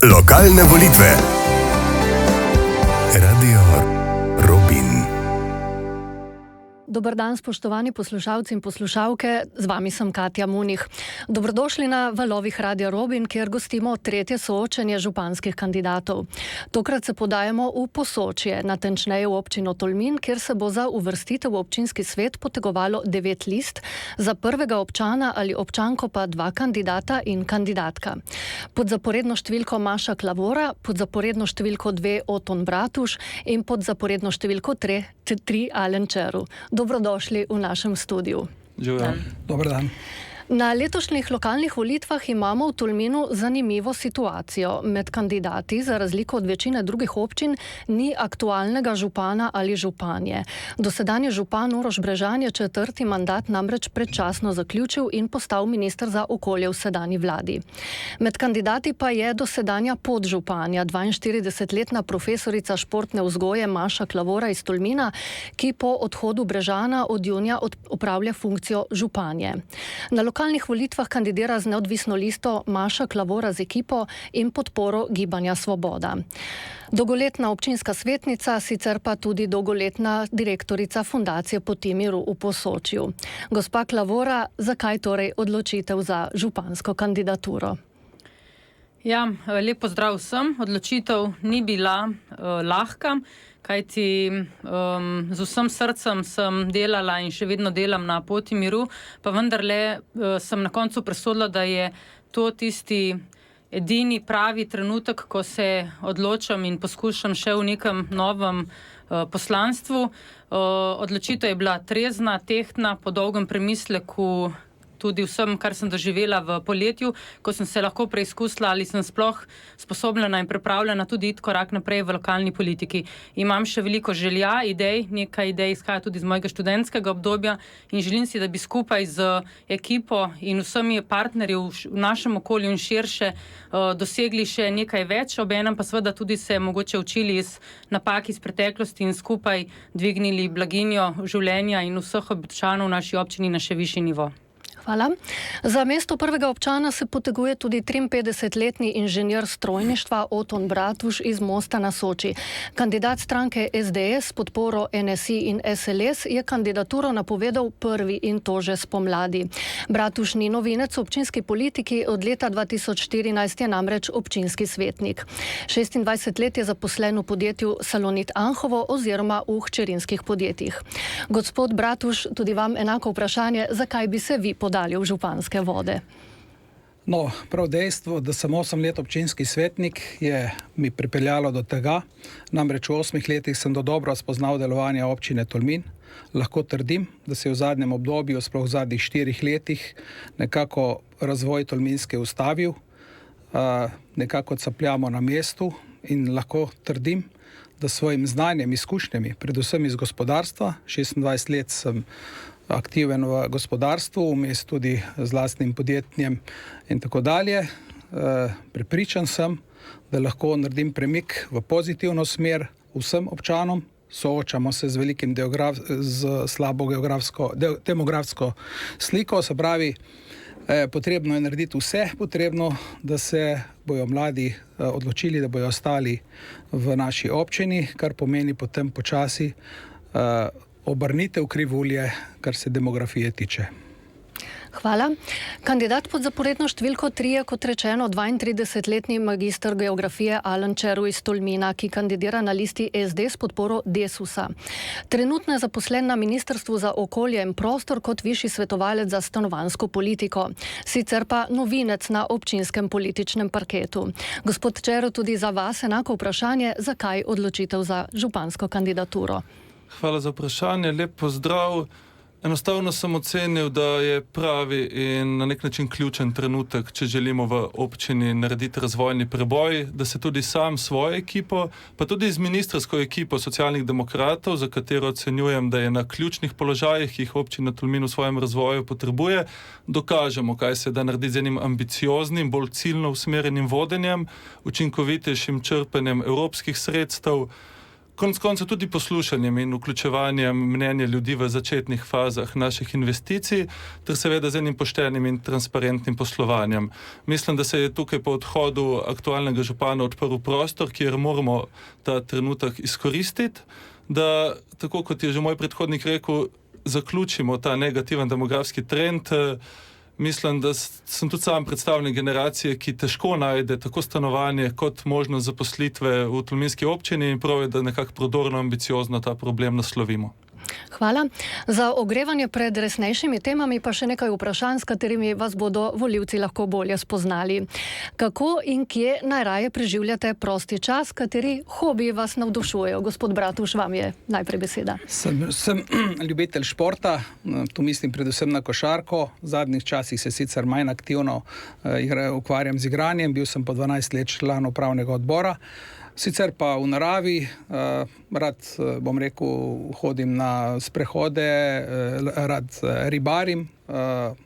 Lokalne volitve. Radio Robin. Dober dan, spoštovani poslušalci in poslušalke, z vami sem Katja Munih. Dobrodošli na valovih Radia Robin, kjer gostimo tretje soočenje županskih kandidatov. Tokrat se podajamo v Posočje, natančneje v občino Tolmin, kjer se bo za uvrstitev v občinski svet potegovalo 9 list, za prvega občana ali občanko pa 2 kandidata in kandidatka. Pod zaporedno številko Maša Klavora, pod zaporedno številko 2 Oton Bratuš in pod zaporedno številko 3 Alen Čeru. Dobrodošli v našem studiu. Dober dan. Na letošnjih lokalnih volitvah imamo v Tolminu zanimivo situacijo. Med kandidati, za razliko od večine drugih občin, ni aktualnega župana ali županje. Dosedanji župan Uroš Brežan je 4. mandat namreč predčasno zaključil in postal minister za okolje v sedanji vladi. Med kandidati pa je dosedanja podžupanja, 42-letna profesorica športne vzgoje Maša Klavora iz Tolmina, ki po odhodu Brežana od junija opravlja funkcijo županje. Na lokalnih volitvah kandidira z neodvisno listo Maša Klavora z ekipo in podporo Gibanja Svoboda. Dolgoletna občinska svetnica, sicer pa tudi dolgoletna direktorica fundacije Poti miru v Posočju. Gospa Klavora, zakaj torej odločitev za župansko kandidaturo? Ja, lep pozdrav vsem. Odločitev ni bila lahka, kajti z vsem srcem sem delala in še vedno delam na Poti miru, pa vendarle sem na koncu presodila, da je to tisti edini pravi trenutek, ko se odločam in poskušam še v nekem novem poslanstvu. Odločitev je bila trezna, tehtna, po dolgem premisleku, tudi vsem, kar sem doživela v poletju, ko sem se lahko preizkusila, ali sem sploh sposobljena in pripravljena tudi iti korak naprej v lokalni politiki. Imam še veliko želja, idej, nekaj idej izhaja tudi iz mojega študentskega obdobja in želim si, da bi skupaj z ekipo in vsemi partnerji v našem okolju in širše dosegli še nekaj več, obenem pa seveda tudi se mogoče učili iz napak iz preteklosti in skupaj dvignili blaginjo življenja in vseh občanov v naši občini na še višji nivo. Hvala. Za mesto prvega občana se poteguje tudi 53-letni inženir strojništva Oton Bratuš iz Mosta na Soči. Kandidat stranke SDS s podporo NSI in SLS je kandidaturo napovedal prvi in to že spomladi. Bratuš ni novinec v občinski politiki, od leta 2014 je namreč občinski svetnik. 26 let je zaposlen v podjetju Salonit Anhovo oziroma v hčerinskih podjetjih. Gospod Bratuš, tudi vam enako vprašanje, zakaj bi se vi podali v županske vode? No, prav dejstvo, da sem 8 let občinski svetnik, je mi pripeljalo do tega. Namreč v 8 letih sem dobro spoznal delovanje občine Tolmin. Lahko trdim, da se je v zadnjem obdobju, sploh v zadnjih 4 letih, nekako razvoj Tolminske ustavil. Nekako capljamo na mestu in lahko trdim, da svojim znanjem, izkušnjami, predvsem iz gospodarstva, 26 let sem aktiven v gospodarstvu, vmes tudi z lastnim podjetjem in tako dalje. Prepričan sem, da lahko naredim premik v pozitivno smer vsem občanom. Soočamo se z slabo demografsko sliko, se pravi, potrebno je narediti vse potrebno, da se bojo mladi odločili, da bojo ostali v naši občini, kar pomeni potem počasi obrnitev krivulje, kar se demografije tiče. Hvala. Kandidat pod zaporedno številko 3 je, kot rečeno, 32-letni magister geografije Alen Čeru iz Tolmina, ki kandidira na listi SD s podporo Desusa. Trenutno je zaposlen na Ministrstvu za okolje in prostor kot višji svetovalec za stanovanjsko politiko. Sicer pa novinec na občinskem političnem parketu. Gospod Čeru, tudi za vas enako vprašanje, zakaj odločitev za župansko kandidaturo? Hvala za vprašanje, lep pozdrav. Enostavno sem ocenil, da je pravi in na nek način ključen trenutek, če želimo v občini narediti razvojni preboj, da se tudi sam svojo ekipo, pa tudi z ministrsko ekipo socialnih demokratov, za katero ocenjujem, da je na ključnih položajih, ki jih občina Tolmin v svojem razvoju potrebuje, dokažemo, kaj se da narediti z enim ambicioznim, bolj ciljno usmerjenim vodenjem, učinkovitejšim črpanjem evropskih sredstev, konec koncev tudi poslušanjem in vključevanjem mnenja ljudi v začetnih fazah naših investicij, ter seveda z enim poštenim in transparentnim poslovanjem. Mislim, da se je tukaj po odhodu aktualnega župana odprl prostor, kjer moramo ta trenutek izkoristiti, da, tako kot je že moj predhodnik rekel, zaključimo ta negativen demografski trend. Mislim, da sem tudi sam predstavnik generacije, ki težko najde tako stanovanje kot možnost zaposlitve v tolminski občini in prav je, da nekako prodorno, ambiciozno ta problem naslovimo. Hvala. Za ogrevanje pred resnejšimi temami pa še nekaj vprašanj, s katerimi vas bodo volivci lahko bolje spoznali. Kako in kje najraje preživljate prosti čas, kateri hobiji vas navdušujejo? Gospod Bratuš, vam je najprej beseda. Sem ljubitelj športa, tu mislim predvsem na košarko. V zadnjih časih se sicer manj aktivno ukvarjam z igranjem, bil sem po 12 let član upravnega odbora. Sicer pa v naravi rad, bom rekel, hodim na sprehode, rad ribarim,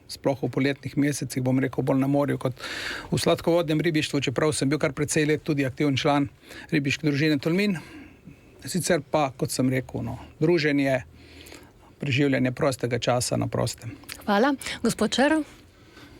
sploh v poletnih mesecih, bom rekel, bolj na morju kot v sladkovodnem ribištvu, čeprav sem bil kar precej let tudi aktiven član ribiške družine Tolmin. Sicer pa, kot sem rekel, druženje, preživljanje prostega časa na prostem. Hvala. Gospod Červ?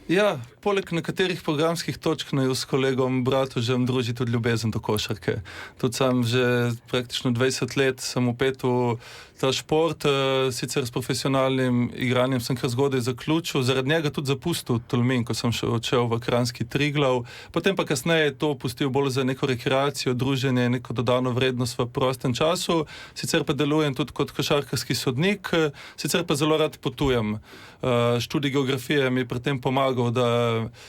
Ja, poleg nekaterih programskih točk naj s kolegom Bratužem druži tudi ljubezen do košarke. Tudi sam že praktično 20 let sem vpet v ta šport, sicer s profesionalnim igranjem sem kar zgodaj zaključil, zaradi njega tudi zapustil Tolmin, ko sem odšel v Kranjski Triglav, potem pa kasneje to pustil bolj za neko rekreacijo, druženje, neko dodano vrednost v prostem času, sicer pa delujem tudi kot košarkarski sodnik, sicer pa zelo rad potujem. Študij geografije mi je pri tem pomagal, da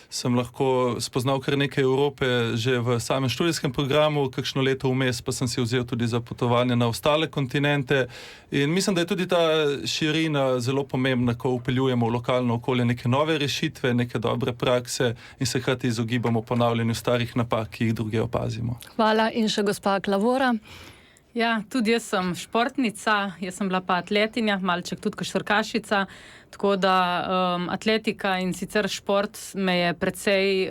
sem lahko spoznal kar nekaj Evrope že v samem študijskem programu, kakšno leto vmes pa sem si vzel tudi za potovanje na ostale kontinente in mislim, da je tudi ta širina zelo pomembna, ko vpeljujemo v lokalno okolje neke nove rešitve, neke dobre prakse in se hkrati izogibamo ponavljanju starih napak, ki jih druge opazimo. Hvala in še gospa Klavora. Ja, tudi jaz sem športnica, jaz sem bila pa atletinja, malček tudi košarkašica, tako da atletika in sicer šport me je precej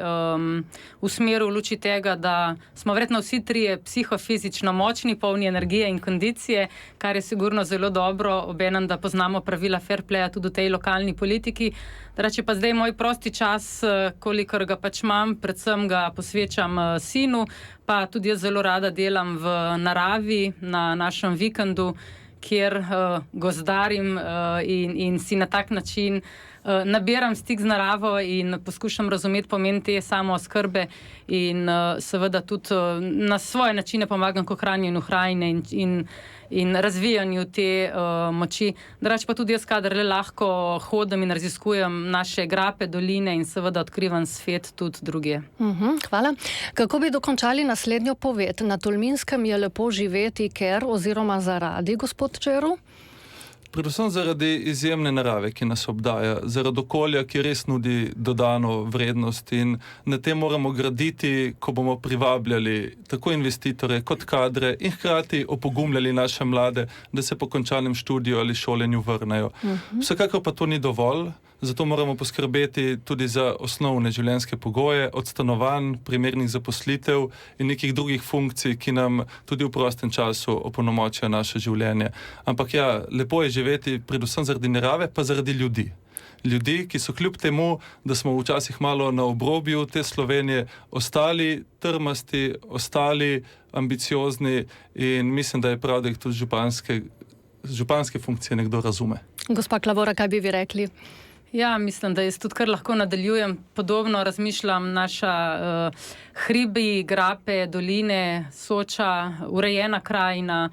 usmeril v luči tega, da smo verjetno vsi trije psihofizično močni, polni energije in kondicije, kar je sigurno zelo dobro, obenem, da poznamo pravila fair playa tudi v tej lokalni politiki. Drugače pa zdaj moj prosti čas, kolikor ga pač imam, predvsem ga posvečam sinu, pa tudi jaz zelo rada delam v naravi, na našem vikendu, kjer gozdarim in si na tak način nabiram stik z naravo in poskušam razumeti pomen te samooskrbe in seveda tudi na svoje načine pomagam k ohranjanju krajine in razvijanju te moči. Drugače pa tudi jaz, kadar le lahko hodim in raziskujem naše grape, doline in seveda odkrivam svet tudi drugje. Hvala. Kako bi dokončali naslednjo poved? Na Tolminskem je lepo živeti, ker oziroma zaradi, gospod Červ? Predvsem zaradi izjemne narave, ki nas obdaja, zaradi okolja, ki res nudi dodano vrednost in na tem moramo graditi, ko bomo privabljali tako investitore kot kadre in hkrati opogumljali naše mlade, da se po končanem študiju ali šolenju vrnejo. Vsekakor pa to ni dovolj, zato moramo poskrbeti tudi za osnovne življenjske pogoje, od stanovanj, primernih zaposlitev in nekih drugih funkcij, ki nam tudi v prostem času opolnomočijo naše življenje. Ampak ja, lepo je živeti predvsem zaradi narave, pa zaradi ljudi. Ljudi, ki so kljub temu, da smo včasih malo na obrobju te Slovenije, ostali trmasti, ostali ambiciozni in mislim, da je prav, da jih tudi županske funkcije nekdo razume. Gospa Klavora, kaj bi vi rekli? Ja, mislim, da jaz tudi kar lahko nadaljujem. Podobno razmišljam, naša hribi, grape, doline, Soča, urejena krajina,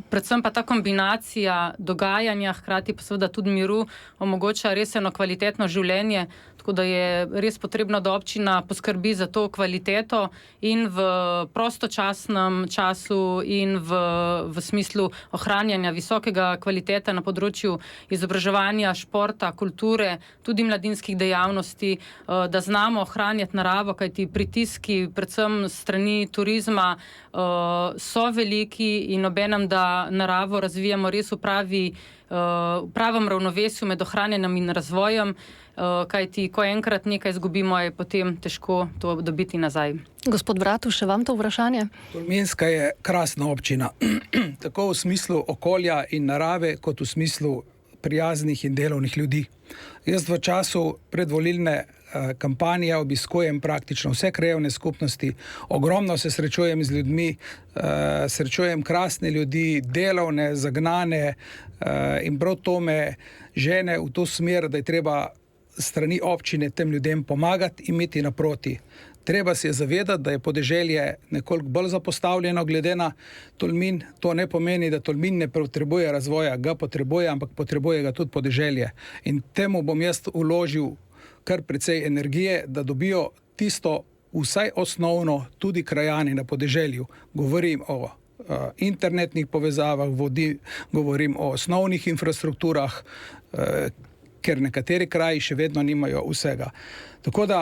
predvsem pa ta kombinacija dogajanja, hkrati pa seveda tudi miru, omogoča res eno kvalitetno življenje, tako da je res potrebno, da občina poskrbi za to kvaliteto in v prostočasnem času in v smislu ohranjanja visokega kvaliteta na področju izobraževanja, športa, kulture, tudi mladinskih dejavnosti, da znamo ohranjati naravo, kajti pritiski, predvsem strani turizma, so veliki in obenem, da naravo razvijamo res v pravem ravnovesju med ohranjanjem in razvojem. kajti ko enkrat nekaj izgubimo, je potem težko to dobiti nazaj. Gospod Bratuš, še vam to vprašanje? Tolminska je krasna občina, tako v smislu okolja in narave, kot v smislu prijaznih in delovnih ljudi. Jaz v času predvolilne kampanje obiskujem praktično vse krajevne skupnosti, ogromno se srečujem z ljudmi, srečujem krasne ljudi, delovne, zagnane, in prav to me žene v to smer, da je treba strani občine tem ljudem pomagati in imeti naproti. Treba se je zavedati, da je podeželje nekoliko bolj zapostavljeno glede na Tolmin. To ne pomeni, da Tolmin ne potrebuje razvoja, ga potrebuje, ampak potrebuje ga tudi podeželje. In temu bom jaz vložil kar precej energije, da dobijo tisto vsaj osnovno tudi krajani na podeželju. Govorim o internetnih povezavah, govorim o osnovnih infrastrukturah, ker nekateri kraji še vedno nimajo vsega. Tako da,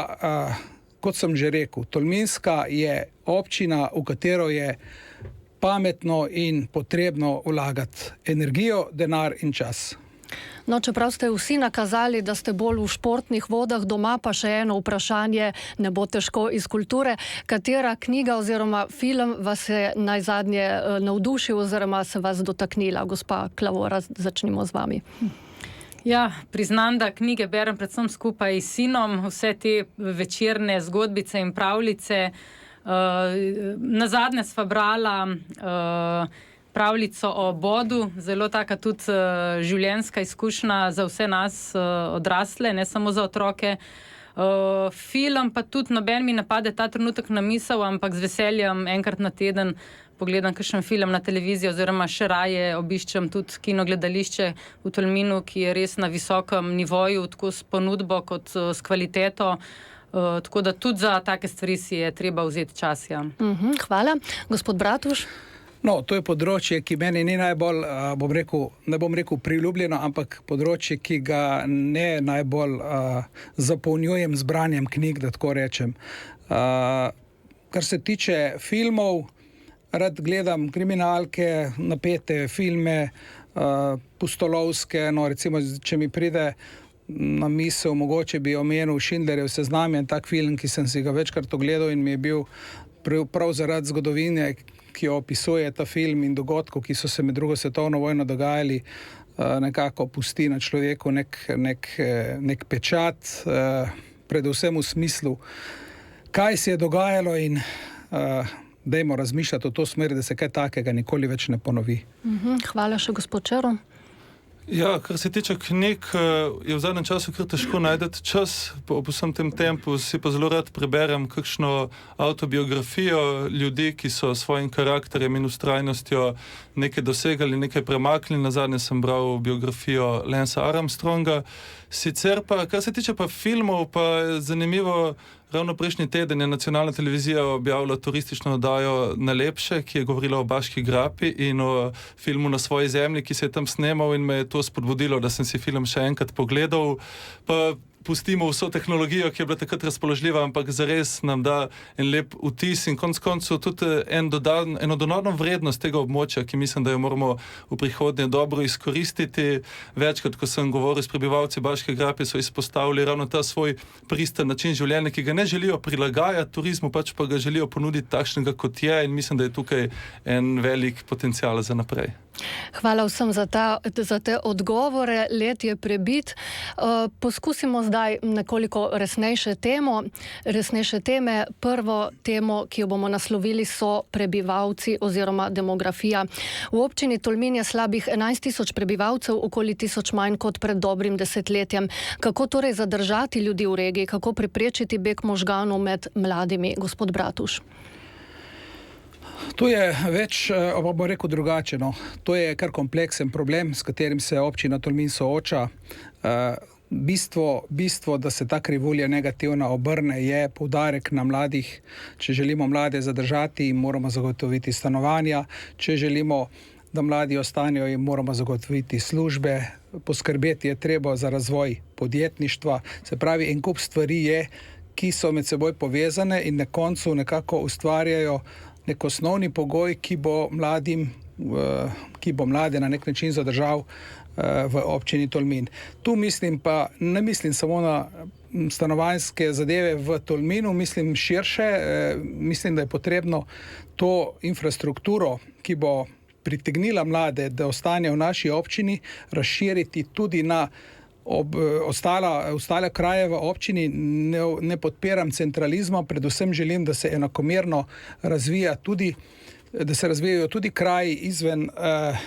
kot sem že rekel, Tolminska je občina, v katero je pametno in potrebno vlagati energijo, denar in čas. No, čeprav ste vsi nakazali, da ste bolj v športnih vodah, doma pa še eno vprašanje, ne bo težko iz kulture. Katera knjiga oziroma film vas je najzadnje navdušil oziroma se vas dotaknila? Gospa Klavora, začnimo z vami. Ja, priznam, da knjige berem predvsem skupaj s sinom, vse te večerne zgodbice in pravljice. Nazadnje sva brala pravljico o Bodu, zelo taka tudi življenjska izkušnja za vse nas odrasle, ne samo za otroke. Film pa tudi noben mi napade ta trenutek na misel, ampak z veseljem enkrat na teden pogledam kakšen film na televiziji oziroma še raje obiščem tudi kinogledališče v Tolminu, ki je res na visokem nivoju, tako s ponudbo kot s kvaliteto. Tako da tudi za take stvari si je treba vzeti čas. Ja. Hvala. Gospod Bratuš? No, to je področje, ki meni ni najbolj, ne bom rekel priljubljeno, ampak področje, ki ga ne najbolj zapolnjujem z branjem knjig, da tako rečem. Kar se tiče filmov, rad gledam kriminalke, napete filme, pustolovske, no recimo, če mi pride na misel, mogoče bi omenil Schindlerjev seznam, en tak film, ki sem si ga večkrat ogledal in mi je bil prav zaradi zgodovine, ki jo opisuje ta film in dogodkov, ki so se med drugo svetovno vojno dogajali, nekako pusti na človeku nek pečat, predvsem v smislu, kaj se je dogajalo in dajmo razmišljati o to smer, da se kaj takega nikoli več ne ponovi. Hvala še gospod Čero. Ja, kar se tiče knjig, je v zadnjem času kar težko najdeti čas, po vsem tem tempu si pa zelo rad preberem kakšno avtobiografijo ljudi, ki so svojim karakterjem in ustrajnostjo nekaj dosegali, nekaj premaknili. Nazadnje sem bral biografijo Lansa Armstronga. Sicer pa, kar se tiče pa filmov, pa je zanimivo, ravno prejšnji teden je nacionalna televizija objavila turistično oddajo Najlepše, ki je govorila o Baški grapi in o filmu Na svoji zemlji, ki se je tam snemal, in me je to spodbudilo, da sem si film še enkrat pogledal. Pa pustimo vso tehnologijo, ki je bila takrat razpoložljiva, ampak zares nam da en lep vtis in konec koncev tudi eno dodano vrednost tega območja, ki mislim, da jo moramo v prihodnje dobro izkoristiti. Večkrat, ko sem govoril s prebivalci Baške grape, so izpostavili ravno ta svoj pristen način življenja, ki ga ne želijo prilagajati turizmu, pač pa ga želijo ponuditi takšnega, kot je, in mislim, da je tukaj en velik potencial za naprej. Hvala vsem za te odgovore. Let je prebit. Poskusimo zdaj nekoliko resnejše teme. Prvo temo, ki jo bomo naslovili, so prebivalci oziroma demografija. V občini Tolmin je slabih 11.000 prebivalcev, okoli 1000 manj kot pred dobrim desetletjem. Kako torej zadržati ljudi v regiji? Kako preprečiti beg možganov med mladimi? Gospod Bratuš. To je več, pa bom rekel drugače, no. To je kar kompleksen problem, s katerim se občina Tolmin sooča. Bistvo, da se ta krivulja negativna obrne, je poudarek na mladih. Če želimo mlade zadržati, jim moramo zagotoviti stanovanja. Če želimo, da mladi ostanejo, jim moramo zagotoviti službe. Poskrbeti je treba za razvoj podjetništva. Se pravi, en kup stvari je, ki so med seboj povezane in na koncu nekako ustvarjajo nek osnovni pogoj, ki bo mlade na nek način zadržal v občini Tolmin. Tu ne mislim samo na stanovanjske zadeve v Tolminu, mislim širše, mislim, da je potrebno to infrastrukturo, ki bo pritegnila mlade, da ostanejo v naši občini, razširiti tudi na ostale kraje v občini. Ne podpiram centralizma, predvsem želim, da se enakomerno razvijajo tudi kraji izven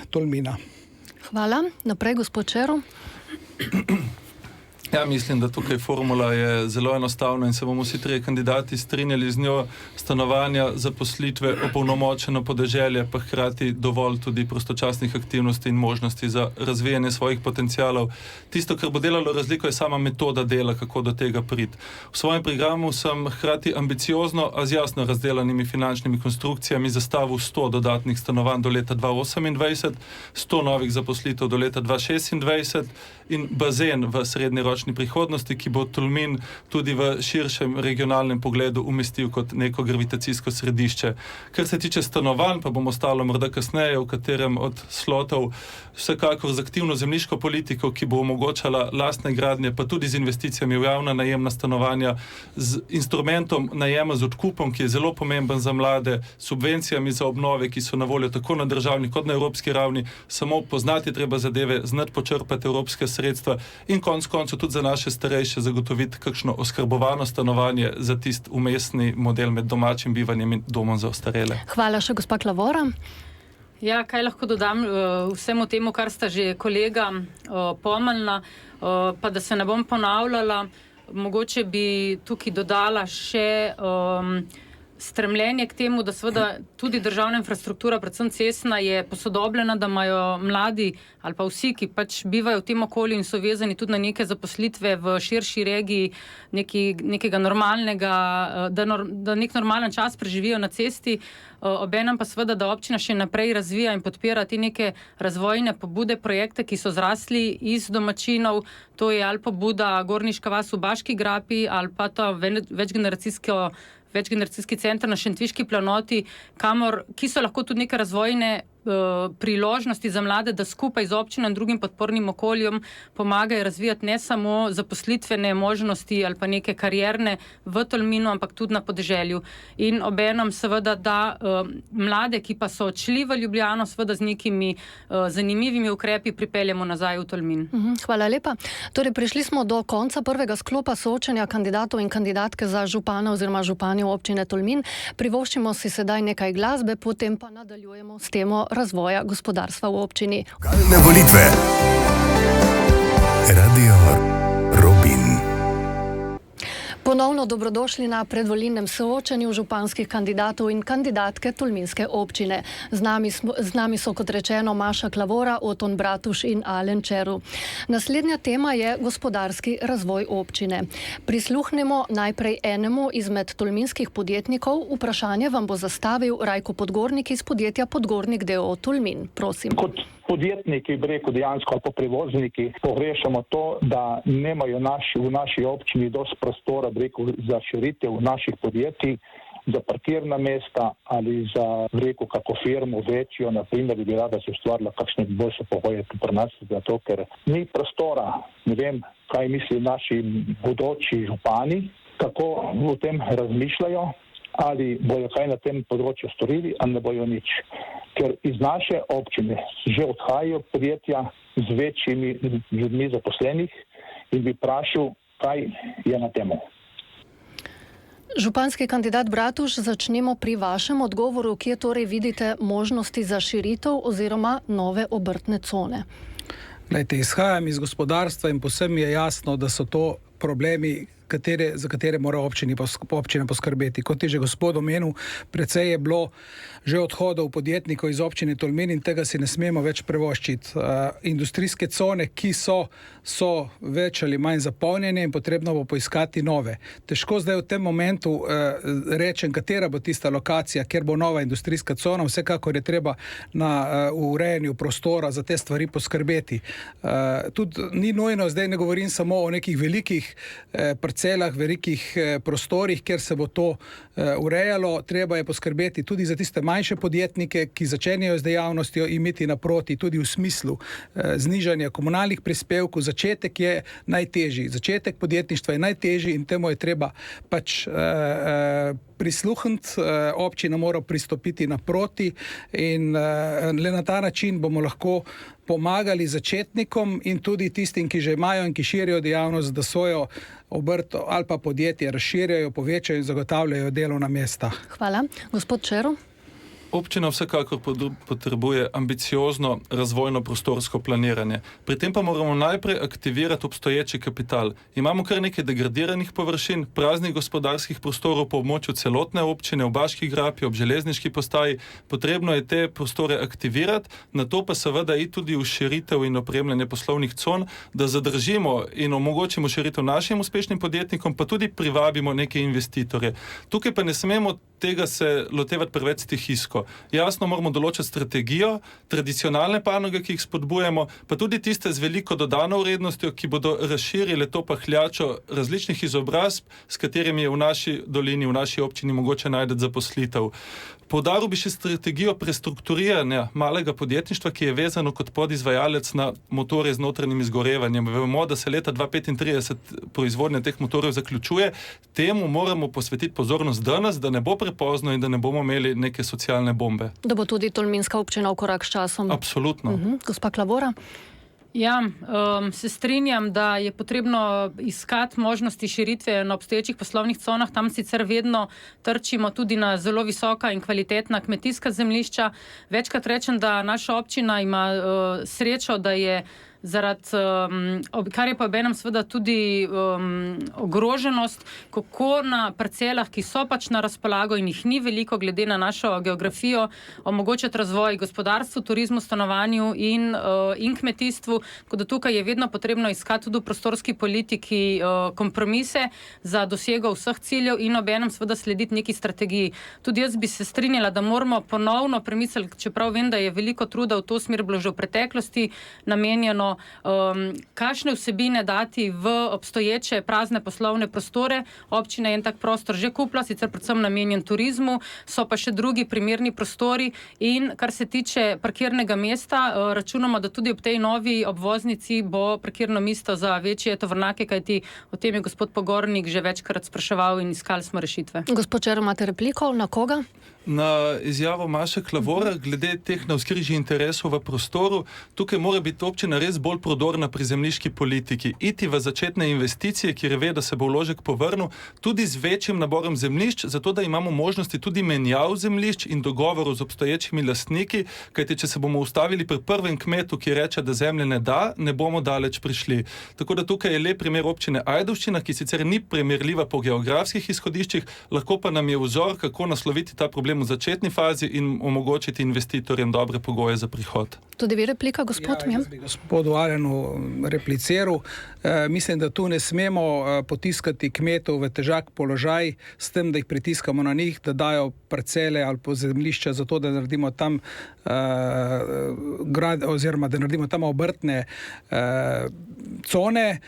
Tolmina. Hvala. Naprej, gospod Čero. Ja, mislim, da tukaj formula je zelo enostavna in se bomo vsi trije kandidati strinjali z njo. Stanovanja, zaposlitve, opolnomočeno podeželje, pa hkrati dovolj tudi prostočasnih aktivnosti in možnosti za razvijanje svojih potencialov. Tisto, kar bo delalo razliko, je sama metoda dela, kako do tega priti. V svojem programu sem hkrati ambiciozno, a z jasno razdelanimi finančnimi konstrukcijami zastavil 100 dodatnih stanovanj do leta 2028, 100 novih zaposlitev do leta 2026 in bazen v srednjeročni prihodnosti, ki bo Tolmin tudi v širšem regionalnem pogledu umestil kot neko gravitacijsko središče. Kar se tiče stanovanj, pa bomo ostalo morda kasneje, v katerem od slotov vsekakor z aktivno zemljiško politiko, ki bo omogočala lastne gradnje, pa tudi z investicijami v javna najemna stanovanja, z instrumentom najema z odkupom, ki je zelo pomemben za mlade, subvencijami za obnove, ki so na voljo tako na državni kot na evropski ravni, samo poznati treba zadeve, znati počrpati evropske sredstva in konec koncev tudi za naše starejše zagotoviti kakšno oskrbovano stanovanje za tisti umestni model med domačim bivanjem in domom za ostarele. Hvala še gospa Klavora. Ja, kaj lahko dodam vsemu temu, kar sta že kolega pomenila, pa da se ne bom ponavljala, mogoče bi tukaj dodala še stremljenje k temu, da seveda tudi državna infrastruktura, predvsem cestna, je posodobljena, da imajo mladi ali pa vsi, ki pač bivajo v tem okolju in so vezani tudi na neke zaposlitve v širši regiji, nekega normalnega, da nek normalen čas preživijo na cesti, obenem pa seveda, da občina še naprej razvija in podpira te neke razvojne pobude, projekte, ki so zrasli iz domačinov, to je ali pobuda Gorniška vas v Baški grapi, ali pa to večgeneracijski center na Šentviški planoti, ki so lahko tudi neke razvojne priložnosti za mlade, da skupaj z občino in drugim podpornim okoljem pomagajo razvijati ne samo zaposlitvene možnosti ali pa neke karierne v Tolminu, ampak tudi na podeželju. In obenem seveda, da mlade, ki pa so odšli v Ljubljano, seveda z nekimi zanimivimi ukrepi pripeljemo nazaj v Tolmin. Hvala lepa. Torej, prišli smo do konca prvega sklopa soočenja kandidatov in kandidatke za župana oziroma županjo občine Tolmin. Privoščimo si sedaj nekaj glasbe, potem pa nadaljujemo s temo razvoja gospodarstva v občini. Lokalne volitve. Radio Robin. Ponovno dobrodošli na predvolilnem soočenju županskih kandidatov in kandidatke Tolminske občine. Z nami so, kot rečeno, Maša Klavora, Oton Bratuš in Alen Čeru. Naslednja tema je gospodarski razvoj občine. Prisluhnemo najprej enemu izmed tolminskih podjetnikov. Vprašanje vam bo zastavil Rajko Podgornik iz podjetja Podgornik d.o.o. Tolmin. Prosim. Kot podjetniki, bi rekel dejansko, ali pa prevozniki, pogrešamo to, da nemajo v naši občini dosti prostora, bi rekel, za širitev naših podjetij, za parkirna mesta ali za, bi rekel, kako firmo večjo, naprimer, bi rada se ustvarila kakšne boljše pogoje pri nas, zato ker ni prostora. Ne vem, kaj misli naši bodoči župani, kako o tem razmišljajo, ali bojo kaj na tem področju storili, ali ne bojo nič. Ker iz naše občine že odhajajo podjetja z večjimi ljudmi zaposlenih in bi vprašal, kaj je na temu. Županski kandidat Bratuš, začnemo pri vašem odgovoru, kje torej vidite možnosti za širitev oziroma nove obrtne cone. Glejte, izhajam iz gospodarstva in posebno je jasno, da so to problemi, za katere mora občina poskrbeti. Kot je že gospod omenil, precej je bilo že odhodov podjetnikov iz občine Tolmin in tega si ne smemo več prevoščiti. Industrijske cone, ki so več ali manj zapolnjene in potrebno bo poiskati nove. Težko zdaj v tem momentu rečem, katera bo tista lokacija, kjer bo nova industrijska cona. Vsekakor je treba na urejanju prostora za te stvari poskrbeti. Tudi ni nujno, zdaj ne govorim samo o nekih velikih parcelah, parcelah, velikih prostorih, kjer se bo to urejalo. Treba je poskrbeti tudi za tiste manjše podjetnike, ki začenjajo z dejavnostjo, imeti naproti tudi v smislu znižanja komunalnih prispevkov. Začetek je najtežji. Začetek podjetništva je najtežji in temu je treba pač prisluhniti, občina mora pristopiti naproti in le na ta način bomo lahko pomagali začetnikom in tudi tistim, ki že imajo in ki širijo dejavnost, da svojo obrt ali pa podjetje razširjajo, povečajo in zagotavljajo delovna mesta. Hvala. Gospod Čero? Občina vsekakor potrebuje ambiciozno razvojno prostorsko planiranje. Pri tem pa moramo najprej aktivirati obstoječi kapital. Imamo kar nekaj degradiranih površin, praznih gospodarskih prostorov po območju celotne občine, v Baški grapi, ob železniški postaji. Potrebno je te prostore aktivirati, na to pa seveda i tudi v širitev in opremljanje poslovnih con, da zadržimo in omogočimo širitev našim uspešnim podjetnikom, pa tudi privabimo neke investitorje. Tukaj pa ne smemo tega se lotevati preveč stihijsko. Jasno moramo določiti strategijo, tradicionalne panoge, ki jih spodbujamo, pa tudi tiste z veliko dodano vrednostjo, ki bodo razširile to pahljačo različnih izobrazb, s katerimi je v naši dolini, v naši občini mogoče najti zaposlitev. Poudaril bi še strategijo prestrukturiranja malega podjetništva, ki je vezano kot podizvajalec na motorje z notranjim izgorevanjem. Vemo, da se leta 2035 proizvodnja teh motorjev zaključuje. Temu moramo posvetiti pozornost danes, da ne bo prepozno in da ne bomo imeli neke socialne bombe. Da bo tudi tolminska občina v korak s časom. Absolutno. Gospa Klavora? Ja, se strinjam, da je potrebno iskati možnosti širitve na obstoječih poslovnih conah. Tam sicer vedno trčimo tudi na zelo visoka in kvalitetna kmetijska zemljišča. Večkrat rečem, da naša občina ima srečo, da je zaradi, kar je pa obenem seveda tudi ogroženost, kako na parcelah, ki so pač na razpolago in jih ni veliko glede na našo geografijo, omogočati razvoj gospodarstvu, turizmu, stanovanju in kmetijstvu. Tako da tukaj je vedno potrebno iskati tudi v prostorski politiki kompromise za dosego vseh ciljev in obenem seveda slediti neki strategiji. Tudi jaz bi se strinjala, da moramo ponovno premisliti, čeprav vem, da je veliko truda v to smer bilo že v preteklosti namenjeno, kakšne vsebine dati v obstoječe prazne poslovne prostore. Občina je en tak prostor že kupila, sicer predvsem namenjen turizmu, so pa še drugi primerni prostori in kar se tiče parkirnega mesta, računamo, da tudi ob tej novi obvoznici bo parkirno mesto za večje tovornjake, kajti o tem je gospod Pogornik že večkrat spraševal in iskali smo rešitve. Gospod Čero, imate repliko? Na koga? Na izjavo Maše Klavora glede teh navzkrižij interesov v prostoru. Tukaj mora biti občina res bolj prodorna pri zemljiški politiki. Iti v začetne investicije, kjer ve, da se bo vložek povrnil, tudi z večjim naborom zemljišč, zato da imamo možnosti tudi menjav zemljišč in dogovorov z obstoječimi lastniki, kajti če se bomo ustavili pri prvem kmetu, ki reče, da zemlje ne da, ne bomo daleč prišli. Tako da tukaj je lep primer občine Ajdovščina, ki sicer ni primerljiva po geografskih izhodiščih, lahko pa nam je vzor, kako nasloviti ta problem v začetni fazi in omogočiti investitorjem dobre pogoje za prihod. Tudi vi replika, gospod? Ja, jaz bi gospodu Alenu repliciral. Mislim, da tu ne smemo potiskati kmetov v težak položaj s tem, da jih pritiskamo na njih, da dajo parcele ali po zemljišča za to, da naredimo tam oziroma da naredimo tam obrtne cone.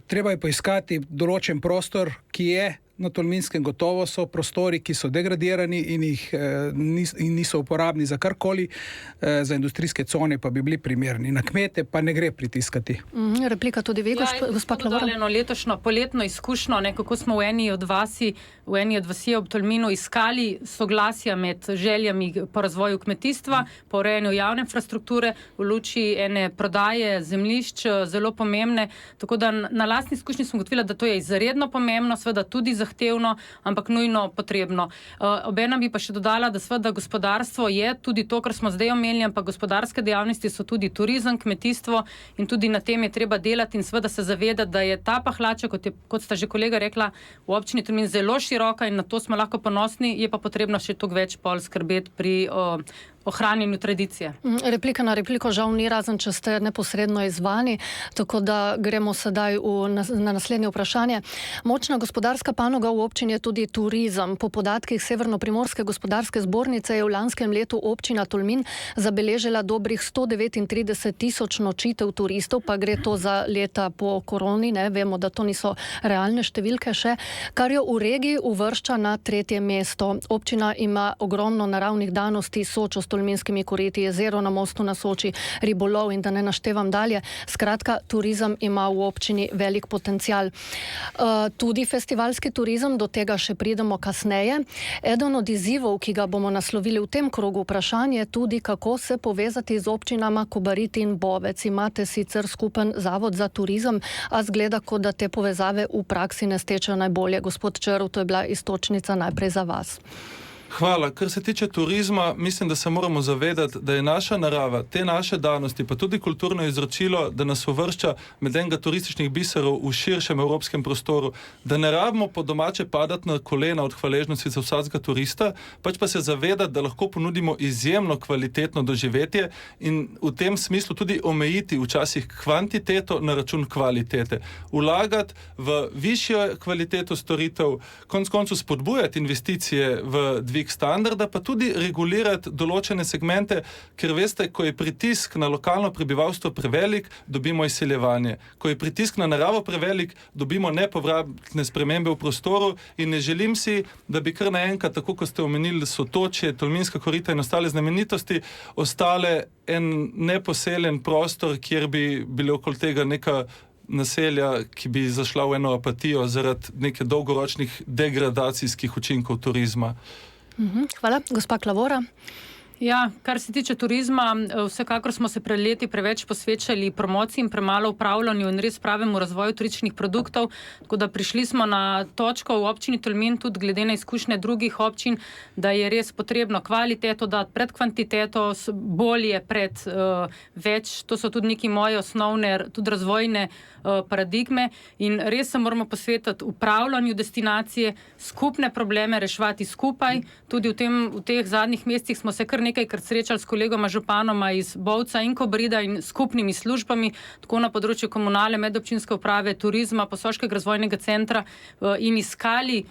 Treba je poiskati določen prostor, ki je na Tolminskem. Gotovo so prostori, ki so degradirani in niso uporabni za karkoli, za industrijske cone pa bi bili primerni. Na kmete pa ne gre pritiskati. Replika tudi vi, gospa Klavora? Ja, letošnjo poletno izkušnjo, kako smo v eni od vasi ob Tolminu iskali soglasja med željami po razvoju kmetijstva, po urejanju javne infrastrukture, v luči ene prodaje zemljišč zelo pomembne. Tako da na lastni izkušnji sem ugotovila, da to je izredno pomembno, seveda tudi zahtevno, ampak nujno potrebno. Obenem bi pa še dodala, da seveda gospodarstvo je tudi to, kar smo zdaj omenili, ampak gospodarske dejavnosti so tudi turizem, kmetijstvo in tudi na tem je treba delati in seveda se zavedati, da je ta pahljača, kot sta že kolega rekla, v občini Tolmin zelo široka in na to smo lahko ponosni, je pa potrebno še toliko več pol skrbeti pri ohranjanju tradicije. Replika na repliko žal ni, razen če ste neposredno izzvani, tako da gremo sedaj na naslednje vprašanje. Močna gospodarska panoga v občini je tudi turizem. Po podatkih Severnoprimorske gospodarske zbornice je v lanskem letu občina Tolmin zabeležila dobrih 139.000 nočitev turistov, pa gre to za leta po koroni, ne? Vemo, da to niso realne številke še, kar jo v regiji uvršča na 3. mesto. Občina ima ogromno naravnih danosti, Sočo s tolminskimi koriti, jezero na mostu na Soči, ribolov in da ne naštevam dalje. Skratka, turizem ima v občini velik potencial. Tudi festivalski turizem, do tega še pridemo kasneje. Eden od izzivov, ki ga bomo naslovili v tem krogu vprašanj, je tudi, kako se povezati z občinama Kobarid in Bovec. Imate sicer skupen zavod za turizem, a zgleda, kot da te povezave v praksi ne stečejo najbolje. Gospod Črv, to je bila iztočnica najprej za vas. Hvala. Kar se tiče turizma, mislim, da se moramo zavedati, da je naša narava, te naše danosti, pa tudi kulturno izročilo, da nas uvršča med enega turističnih biserov v širšem evropskem prostoru, da ne rabimo po domače padati na kolena od hvaležnosti za vsakega turista, pač pa se zavedati, da lahko ponudimo izjemno kvalitetno doživetje in v tem smislu tudi omejiti včasih kvantiteto na račun kvalitete. Vlagati v višjo kvaliteto storitev, konec koncev spodbujati investicije v dvig standarda, pa tudi regulirati določene segmente, ker veste, ko je pritisk na lokalno prebivalstvo prevelik, dobimo izseljevanje. Ko je pritisk na naravo prevelik, dobimo nepovratne spremembe v prostoru in ne želim si, da bi kar naenkrat, tako kot ste omenili, Sotočje, Tolminska korita in ostale znamenitosti, ostale en neposeljen prostor, kjer bi bile okoli tega neka naselja, ki bi zašla v eno apatijo zaradi neke dolgoročnih degradacijskih učinkov turizma. Hvala. Gospa Klavora. Ja, kar se tiče turizma, vsekakor smo se pred leti preveč posvečali promociji in premalo upravljanju in res pravemu razvoju turističnih produktov, tako da prišli smo na točko v občini Tolmin, tudi glede na izkušnje drugih občin, da je res potrebno kvaliteto dati pred kvantiteto, bolje pred več. To so tudi neki moje osnovne, tudi razvojne paradigme in res se moramo posvetiti upravljanju destinacije, skupne probleme reševati skupaj. Tudi v teh zadnjih mesecih smo se kar nekajkrat srečali s kolegoma županoma iz Bovca in Kobarida in skupnimi službami, tako na področju komunale, medobčinske uprave, turizma, Posoškega razvojnega centra in iskali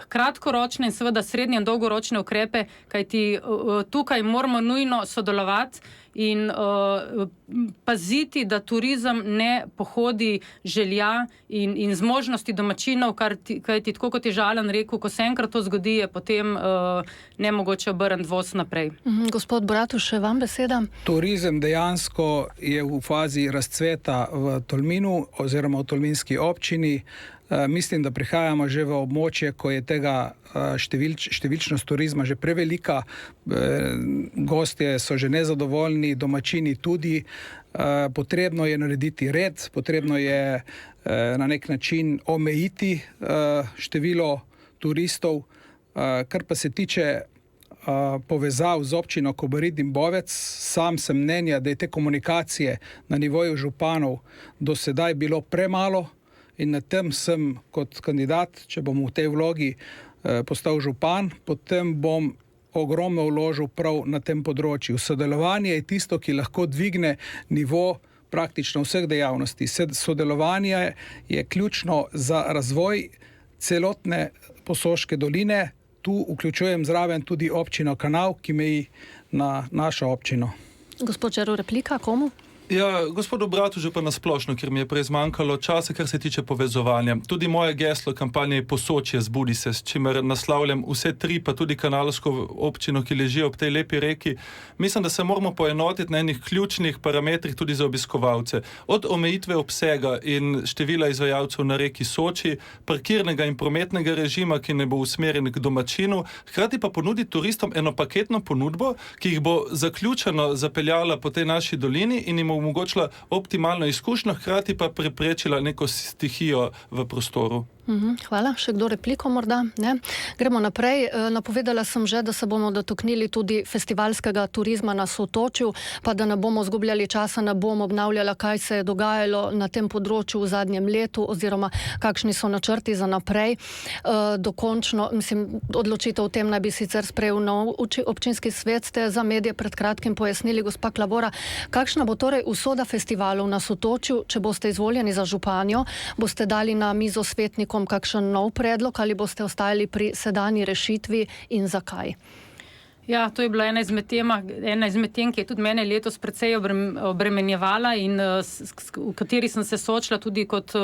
kratkoročne in seveda srednje in dolgoročne ukrepe, kajti tukaj moramo nujno sodelovati in paziti, da turizem ne pohodi želja in zmožnosti domačinov, kajti tako kot je Žalan rekel, ko se enkrat to zgodi, je potem nemogoče obrniti voz naprej. Gospod Bratuš, še vam beseda. Turizem dejansko je v fazi razcveta v Tolminu oziroma v tolminski občini. Mislim, da prihajamo že v območje, ko je tega številčnost turizma že prevelika, gostje so že nezadovoljni, domačini tudi. Potrebno je narediti red, potrebno je na nek način omejiti število turistov. Kar pa se tiče povezav z občino Kobarid in Bovec, sam sem mnenja, da je te komunikacije na nivoju županov do sedaj bilo premalo. In na tem sem kot kandidat, če bom v tej vlogi postal župan, potem bom ogromno vložil prav na tem področju. Sodelovanje je tisto, ki lahko dvigne nivo praktično vseh dejavnosti. Sodelovanje je ključno za razvoj celotne Posoške doline. Tu vključujem zraven tudi občino Kanal, ki meji na našo občino. Gospod Červ, replika, komu? Ja, gospodu Bratužu pa nasplošno, ker mi je prej zmanjkalo časa, kar se tiče povezovanja. Tudi moje geslo kampanje je Posočje, zbudi se, s čimer naslavljam vse tri, pa tudi kanalsko občino, ki leži ob tej lepi reki. Mislim, da se moramo poenotiti na enih ključnih parametrih tudi za obiskovalce. Od omejitve obsega in števila izvajalcev na reki Soči, parkirnega in prometnega režima, ki ne bo usmerjen k domačinu, hkrati pa ponuditi turistom eno paketno ponudbo, ki jih bo zaključeno zapeljala po tej naši dolini in jim omogočila optimalno izkušnjo, hkrati pa preprečila neko stihijo v prostoru. Hvala. Še kdo repliko morda? Ne? Gremo naprej. Napovedala sem že, da se bomo dotaknili tudi festivalskega turizma na Sotočju, pa da ne bomo zgubljali časa, ne bom obnavljala, kaj se je dogajalo na tem področju v zadnjem letu oziroma kakšni so načrti za naprej. Dokončno, odločitev o tem naj bi sicer sprejel nov občinski svet, ste za medije pred kratkim pojasnili, gospa Klavora. Kakšna bo torej usoda festivalov na Sotočju, če boste izvoljeni za županjo? Boste dali na mizo svetnikom kakšen nov predlog ali boste ostajali pri sedanji rešitvi in zakaj? Ja, to je bila ena izmed tem, ki je tudi mene letos precej obremenjevala in v kateri sem se soočila tudi kot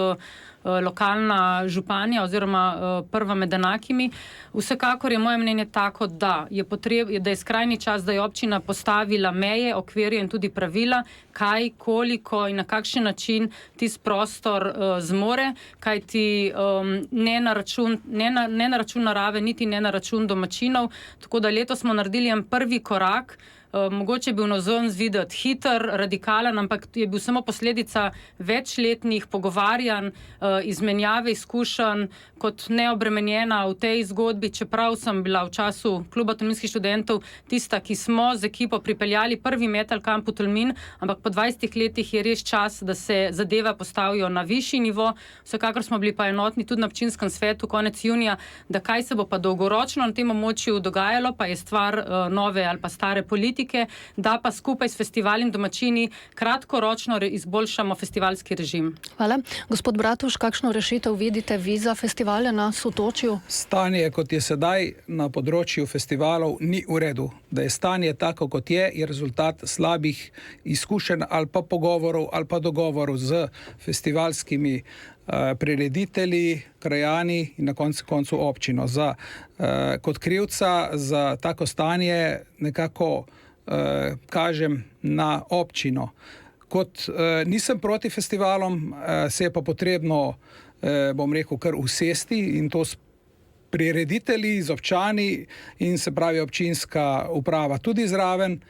lokalna županja oziroma prva med enakimi. Vsekakor je moje mnenje tako, da je skrajni čas, da je občina postavila meje, okvirje in tudi pravila, kaj, koliko in na kakšen način tisti prostor zmore, kajti ne na račun narave, niti ne na račun domačinov. Tako da letos smo naredili en prvi korak. Mogoče je bil navzven videti hiter, radikalen, ampak je bil samo posledica večletnih pogovarjanj, izmenjave izkušenj, kot neobremenjena v tej zgodbi, čeprav sem bila v času kluba tolminskih študentov tista, ki smo z ekipo pripeljali prvi metal kamp v Tolmin, ampak po 20 letih je res čas, da se zadeve postavijo na višji nivo. Vsekakor smo bili pa enotni tudi na občinskem svetu konec junija, da kaj se bo pa dolgoročno na tem območju dogajalo, pa je stvar nove ali pa stare politike, da pa skupaj s festivali in domačini kratkoročno izboljšamo festivalski režim. Hvala. Gospod Bratuš, kakšno rešitev vidite vi za festivale na Sotočju? Stanje, kot je sedaj na področju festivalov, ni v redu. Da je stanje tako, kot je rezultat slabih izkušenj ali pa pogovorov ali pa dogovorov z festivalskimi prireditelji, krajani in na koncu občino. Kot krivca za tako stanje nekako kažem na občino. Nisem proti festivalom, se je pa potrebno, bom rekel, kar usesti in to s prireditelji, z občani in se pravi občinska uprava tudi zraven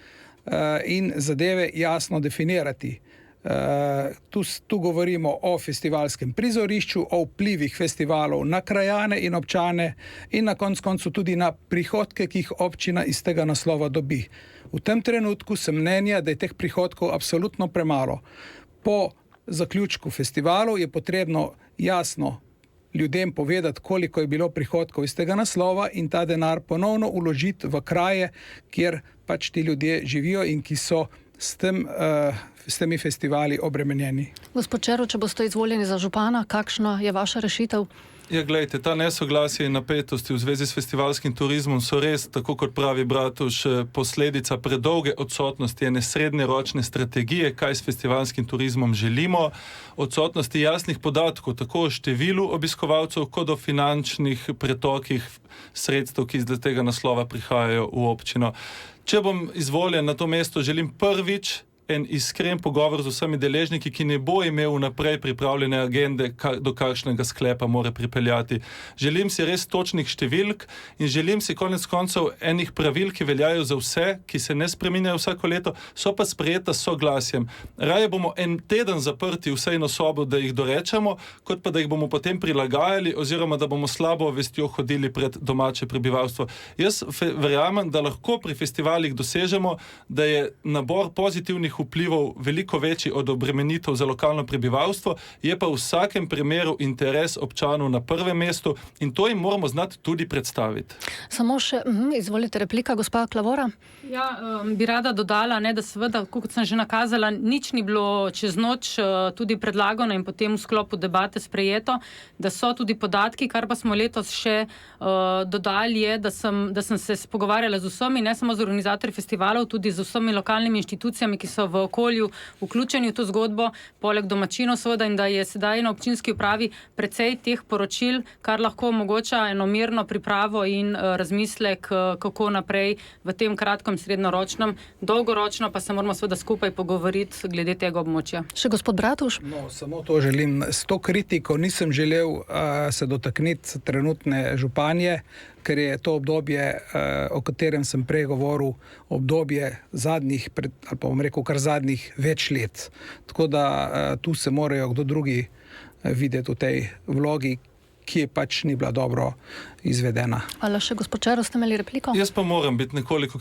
in zadeve jasno definirati. Tu govorimo o festivalskem prizorišču, o vplivih festivalov na krajane in občane in na koncu tudi na prihodke, ki jih občina iz tega naslova dobi. V tem trenutku sem mnenja, da je teh prihodkov absolutno premalo. Po zaključku festivalov je potrebno jasno ljudem povedati, koliko je bilo prihodkov iz tega naslova in ta denar ponovno vložiti v kraje, kjer pač ti ljudje živijo in ki so s temi festivali obremenjeni. Gospod Čero, če boste izvoljeni za župana, kakšna je vaša rešitev? Ja, glejte, ta nesoglasje in napetosti v zvezi s festivalskim turizmom so res, tako kot pravi Bratuš, posledica predolge odsotnosti ene srednjeročne strategije, kaj s festivalskim turizmom želimo, odsotnosti jasnih podatkov, tako o številu obiskovalcev, kot o finančnih pretokih sredstev, ki iz tega naslova prihajajo v občino. Če bom izvoljen na to mesto, želim prvič en iskren pogovor z vsemi deležniki, ki ne bo imel vnaprej pripravljene agende, do kakšnega sklepa mora pripeljati. Želim si res točnih številk in želim si konec koncev enih pravil, ki veljajo za vse, ki se ne spreminjajo vsako leto, so pa sprejeta s soglasjem. Raje bomo en teden zaprti v sejno sobo, da jih dorečemo, kot pa da jih bomo potem prilagajali oziroma da bomo slabo vestjo hodili pred domače prebivalstvo. Jaz verjamem, da lahko pri festivalih dosežemo, da je nabor pozitivnih vplivov veliko večji od obremenitev za lokalno prebivalstvo, je pa v vsakem primeru interes občanov na prvem mestu in to jim moramo znati tudi predstaviti. Samo še, izvolite replika, gospa Klavora. Ja, bi rada dodala, da seveda, kot sem že nakazala, nič ni bilo čez noč tudi predlagano in potem v sklopu debate sprejeto, da so tudi podatki, kar pa smo letos še dodali je, da sem se pogovarjala z vsemi, ne samo z organizatorji festivalov, tudi z vsemi lokalnimi inštitucijami, ki so v okolju vključeni v to zgodbo, poleg domačinov seveda, in da je sedaj na občinski upravi precej teh poročil, kar lahko omogoča eno mirno pripravo in razmislek, kako naprej v tem kratkem srednjeročnem, dolgoročno pa se moramo seveda skupaj pogovoriti glede tega območja. Še gospod Bratuš? No, samo to želim. S to kritiko nisem želel se dotakniti trenutne županje, ker je to obdobje, o katerem sem prej govoril, obdobje zadnjih, ali pa bom rekel, kar zadnjih več let. Tako da tu se morajo kdo drugi videti v tej vlogi, ki pač ni bila dobro izvedena. Hvala še, gospod Čero, ste imeli repliko? Jaz pa moram biti nekoliko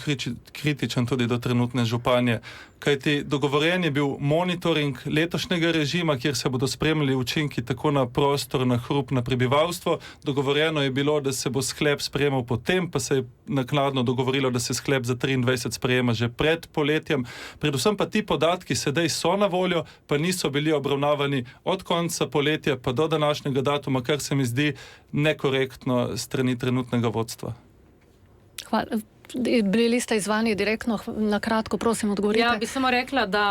kritičen tudi do trenutne županje, kajti dogovorjen je bil monitoring letošnjega režima, kjer se bodo spremljali učinki tako na prostor, na hrup, na prebivalstvo. Dogovorjeno je bilo, da se bo sklep sprejemal potem, pa se je naknadno dogovorilo, da se sklep za 23 sprejema že pred poletjem. Predvsem pa ti podatki sedaj so na voljo, pa niso bili obravnavani od konca poletja pa do današnjega datuma, kar se mi zdi nekorektno strani trenutnega vodstva. Hvala. Bili ste izvani direktno, na kratko, prosim, odgovorite. Ja, bi samo rekla, da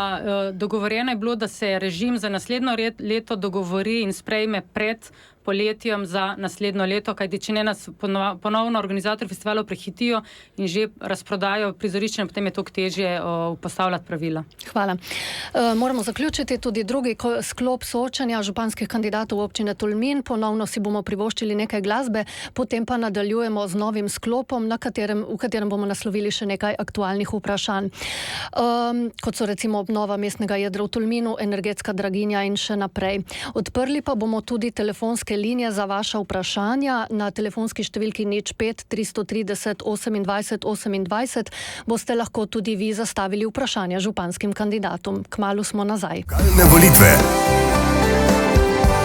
dogovorjeno je bilo, da se režim za naslednjo leto dogovori in sprejme pred poletjem za naslednjo leto, kajti če ne nas ponovno organizatorji festivalov prehitijo in že razprodajo prizorišče, potem je toliko težje postavljati pravila. Hvala. Moramo zaključiti tudi drugi sklop soočanja županskih kandidatov občine Tolmin. Ponovno si bomo privoščili nekaj glasbe, potem pa nadaljujemo z novim sklopom, v katerem bomo naslovili še nekaj aktualnih vprašanj. Kot so recimo obnova mestnega jedra v Tolminu, energetska draginja in še naprej. Odprli pa bomo tudi telefonske linije za vaša vprašanja. Na telefonski številki 05 330 28 28 boste lahko tudi vi zastavili vprašanja županskim kandidatom. Kmalu smo nazaj. Lokalne volitve.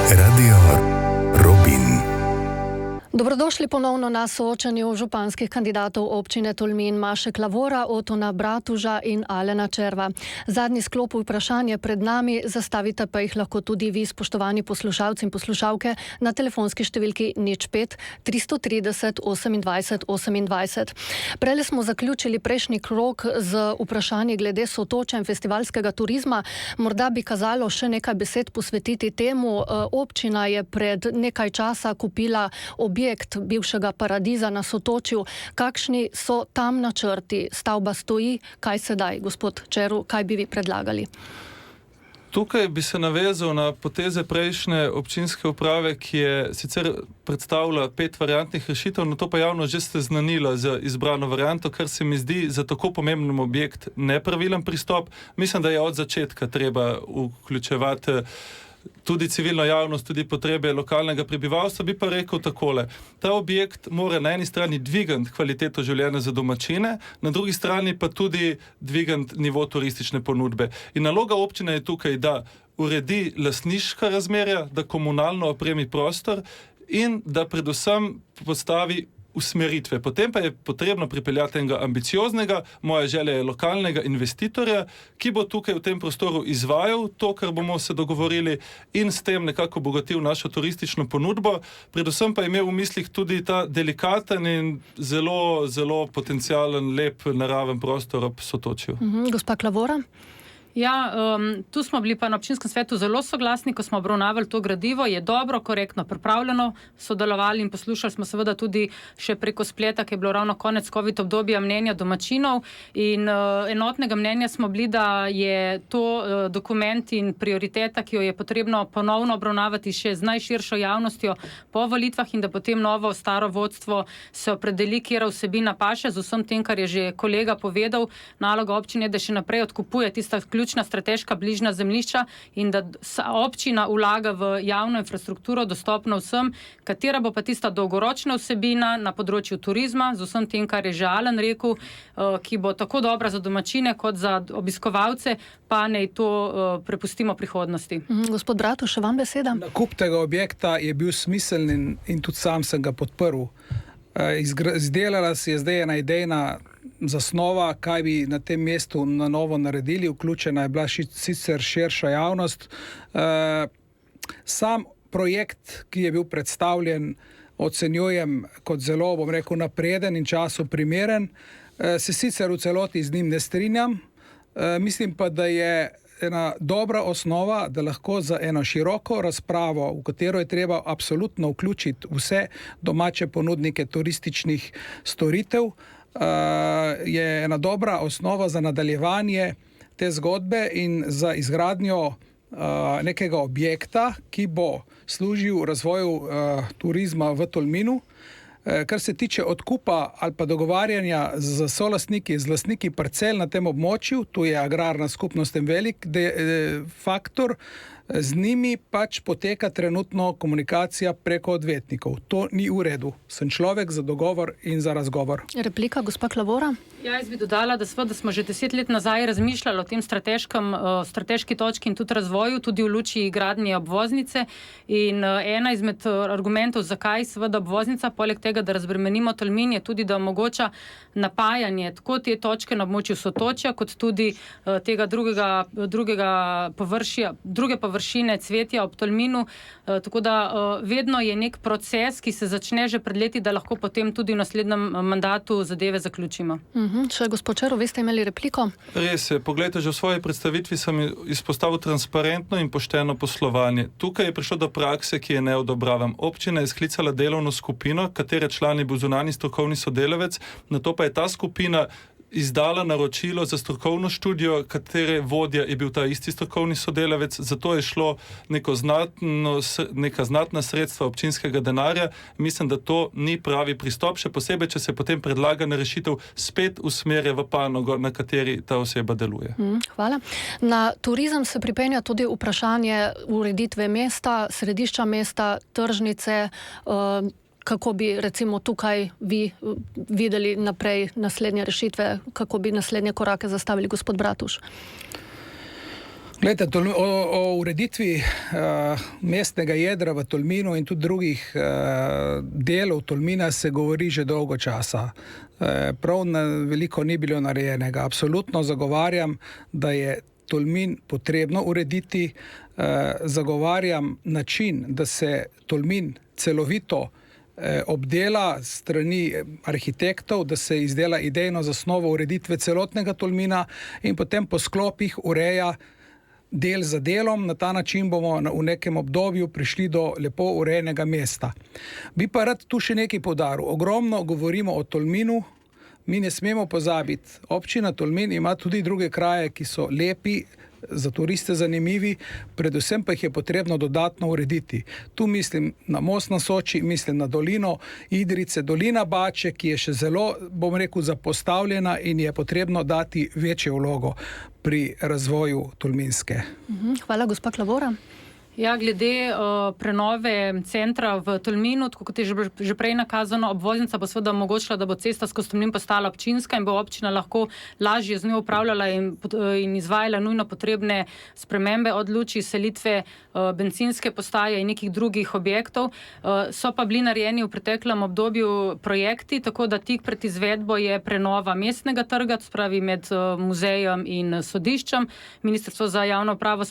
Radio Robin. Dobrodošli ponovno na soočanju županskih kandidatov občine Tolmin, Maše Klavora, Otona Bratuža in Alena Červa. Zadnji sklop vprašanje pred nami, zastavite pa jih lahko tudi vi, spoštovani poslušalci in poslušalke, na telefonski številki 05 330 28 28. Prejle smo zaključili prejšnji krog z vprašanji glede Sotočja in festivalskega turizma. Morda bi kazalo še nekaj besed posvetiti temu. Občina je pred nekaj časa kupila objekt bivšega Paradiza na Sotočju. Kakšni so tam načrti? Stavba stoji. Kaj sedaj, gospod Čeru, kaj bi vi predlagali? Tukaj bi se navezal na poteze prejšnje občinske uprave, ki je sicer predstavila 5 variantnih rešitev, no to pa javno že seznanila z izbrano varianto, kar se mi zdi za tako pomemben objekt nepravilen pristop. Mislim, da je od začetka treba vključevati tudi civilno javnost, tudi potrebe lokalnega prebivalstva. Bi pa rekel takole. Ta objekt mora na eni strani dvigati kvaliteto življenja za domačine, na drugi strani pa tudi dvigati nivo turistične ponudbe. In naloga občine je tukaj, da uredi lastniška razmerja, da komunalno opremi prostor in da predvsem postavi usmeritve. Potem pa je potrebno pripeljati enega ambicioznega, moja želja je lokalnega investitorja, ki bo tukaj v tem prostoru izvajal to, kar bomo se dogovorili in s tem nekako obogatil našo turistično ponudbo. Predvsem pa je imel v mislih tudi ta delikaten in zelo, zelo potencialen, lep naraven prostor ob Sotočju. Gospa Klavora? Ja, tu smo bili pa na občinskem svetu zelo soglasni, ko smo obravnavali to gradivo. Je dobro, korektno pripravljeno, sodelovali in poslušali smo seveda tudi še preko spleta, ki je bilo ravno konec COVID obdobja, mnenja domačinov in enotnega mnenja smo bili, da je to dokument in prioriteta, ki jo je potrebno ponovno obravnavati še z najširšo javnostjo po volitvah in da potem novo staro vodstvo se opredeli, kjer vsebina paše z vsem tem, kar je že kolega povedal. Naloga občine je, da še naprej odkupuje tista ključna strateška bližnja zemljišča in da občina vlaga v javno infrastrukturo dostopno vsem, katera bo pa tista dolgoročna vsebina na področju turizma, z vsem tem, kar je že Alen rekel, ki bo tako dobra za domačine kot za obiskovalce, pa naj to prepustimo prihodnosti. Gospod Bratuž, še vam beseda? Nakup tega objekta je bil smiseln in tudi sam sem ga podprl. Izdelala se je zdaj ena idejna zasnova, kaj bi na tem mestu na novo naredili. Vključena je bila sicer širša javnost. Sam projekt, ki je bil predstavljen, ocenjujem kot zelo, bom rekel, napreden in času primeren. Se sicer v celoti z njim ne strinjam. Mislim pa, da je ena dobra osnova, da lahko za eno široko razpravo, v katero je treba absolutno vključiti vse domače ponudnike turističnih storitev, je ena dobra osnova za nadaljevanje te zgodbe in za izgradnjo nekega objekta, ki bo služil razvoju turizma v Tolminu. Kar se tiče odkupa ali pa dogovarjanja z solastniki, z lastniki parcel na tem območju, tu je agrarna skupnost en velik faktor. Z njimi pač poteka trenutno komunikacija preko odvetnikov. To ni v redu. Sem človek za dogovor in za razgovor. Replika, gospa Klavora? Ja, jaz bi dodala, da smo že 10 let nazaj razmišljali o tem strateški točki in tudi razvoju, tudi v luči gradnje obvoznice. In ena izmed argumentov, zakaj seveda obvoznica, poleg tega, da razbremenimo Tolmin, je tudi, da omogoča napajanje tako te točke na območju Sotočja, kot tudi tega druge površine Cvetja ob Tolminu. Tako da vedno je nek proces, ki se začne že pred leti, da lahko potem tudi v naslednjem mandatu zadeve zaključimo. Še gospod Čero, vi ste imeli repliko? Res je, poglejte, že v svoji predstavitvi sem izpostavil transparentno in pošteno poslovanje. Tukaj je prišlo do prakse, ki je ne odobravam. Občina je sklicala delovno skupino, katere član je bil zunanji strokovni sodelavec, nato pa je ta skupina izdala naročilo za strokovno študijo, katere vodja je bil ta isti strokovni sodelavec, zato je šlo neka znatna sredstva občinskega denarja. Mislim, da to ni pravi pristop, še posebej, če se potem predlagana rešitev spet usmerja v panogo, na kateri ta oseba deluje. Hvala. Na turizem se pripenja tudi vprašanje ureditve mesta, središča mesta, tržnice. Kako bi recimo tukaj vi videli naprej naslednje rešitve, kako bi naslednje korake zastavili, gospod Bratuš? Glejte, o ureditvi mestnega jedra v Tolminu in tudi drugih delov Tolmina se govori že dolgo časa. Prav veliko ni bilo narejenega. Absolutno zagovarjam, da je Tolmin potrebno urediti. Zagovarjam način, da se Tolmin celovito obdela strani arhitektov, da se izdela idejno zasnovo ureditve celotnega Tolmina in potem po sklopih ureja del za delom. Na ta način bomo v nekem obdobju prišli do lepo urejenega mesta. Bi pa rad tu še nekaj poudaril. Ogromno govorimo o Tolminu, mi ne smemo pozabiti. Občina Tolmin ima tudi druge kraje, ki so lepi, za turiste zanimivi, predvsem pa jih je potrebno dodatno urediti. Tu mislim na most na Soči, mislim na dolino Idrijce, dolina Bače, ki je še zelo, bom rekel, zapostavljena in je potrebno dati večjo vlogo pri razvoju Tolminske. Hvala, gospa Klavora. Ja, glede prenove centra v Tolminu, tako kot je že prej nakazano, obvoznica bo seveda omogočila, da bo cesta skozi Tolmin postala občinska in bo občina lahko lažje z njo upravljala in izvajala nujno potrebne spremembe od luči selitve bencinske postaje in nekih drugih objektov. So pa bili narejeni v preteklem obdobju projekti, tako da tik pred izvedbo je prenova mestnega trga, spravi med muzejem in sodiščem. Ministrstvo za javno upravo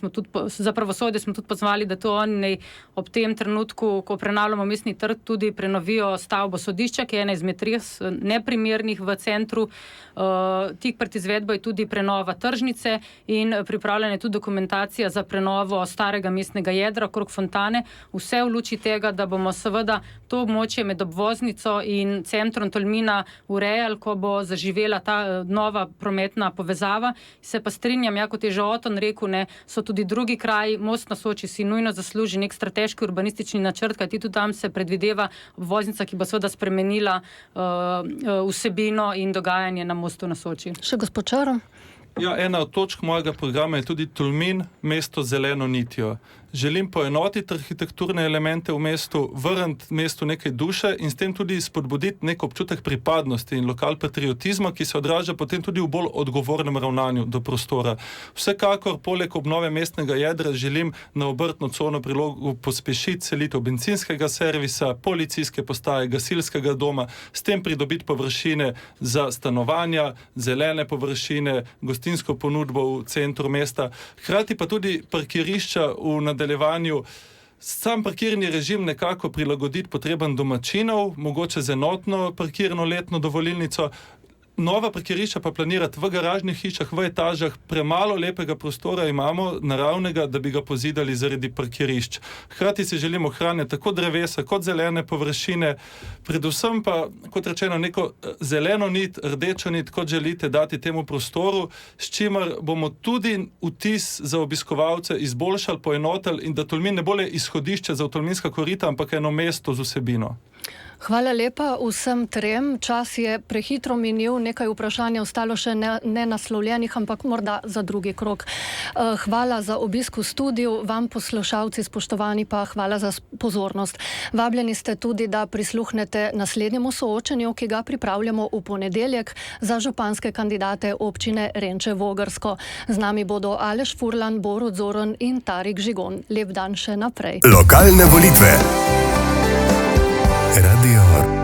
za pravosodje smo tudi pozvali, da to oni ob tem trenutku, ko prenavljamo mestni trg, tudi prenovijo stavbo sodišča, ki je ena izmed res neprimernih v centru. Tik pred izvedbo je tudi prenova tržnice in pripravljena je tudi dokumentacija za prenovo starega mestnega jedra okrog fontane. Vse v luči tega, da bomo seveda to območje med obvoznico in centrom Tolmina urejali, ko bo zaživela ta nova prometna povezava. Se pa strinjam, kot je že Oton rekel, so tudi drugi kraji, most na Soči si nujno zasluži nek strateški urbanistični načrt, kajti tudi tam se predvideva obvoznica, ki bo seveda spremenila vsebino in dogajanje na mostu na Soči. Še gospod Čaro? Ja, ena od točk mojega programa je tudi Tolmin, mesto z zeleno nitjo. Želim poenotiti arhitekturne elemente v mestu, vrniti mestu nekaj duše in s tem tudi spodbuditi nek občutek pripadnosti in lokal patriotizma, ki se odraža potem tudi v bolj odgovornem ravnanju do prostora. Vsekakor, poleg obnove mestnega jedra, želim na obrtno cono prilogu pospešiti selitev bencinskega servisa, policijske postaje, gasilskega doma, s tem pridobiti površine za stanovanja, zelene površine, gostinsko ponudbo v centru mesta, hkrati pa tudi parkirišča v nadaljevanju. Sam parkirni režim nekako prilagoditi potrebam domačinov, mogoče z enotno parkirno letno dovolilnico. Nova parkirišča pa planirati v garažnih hišah, v etažah. Premalo lepega prostora imamo, naravnega, da bi ga pozidali zaradi parkirišč. Hkrati si želimo ohranjati tako drevesa kot zelene površine, predvsem pa, kot rečeno, neko zeleno nit, rdečo nit, kot želite dati temu prostoru, s čimer bomo tudi vtis za obiskovalce izboljšali, poenotili in da Tolmin ne bo le izhodišče za tolminska korita, ampak eno mesto z vsebino. Hvala lepa vsem trem. Čas je prehitro minil, nekaj vprašanj je ostalo še nenaslovljenih, ampak morda za drugi krog. Hvala za obisk v studiu, vam poslušalci spoštovani pa hvala za pozornost. Vabljeni ste tudi, da prisluhnete naslednjemu soočenju, ki ga pripravljamo v ponedeljek za županske kandidate občine Renče - Vogrsko. Z nami bodo Aleš Furlan, Borut Zorn in Tarik Žigon. Lep dan še naprej. Lokalne volitve. Radio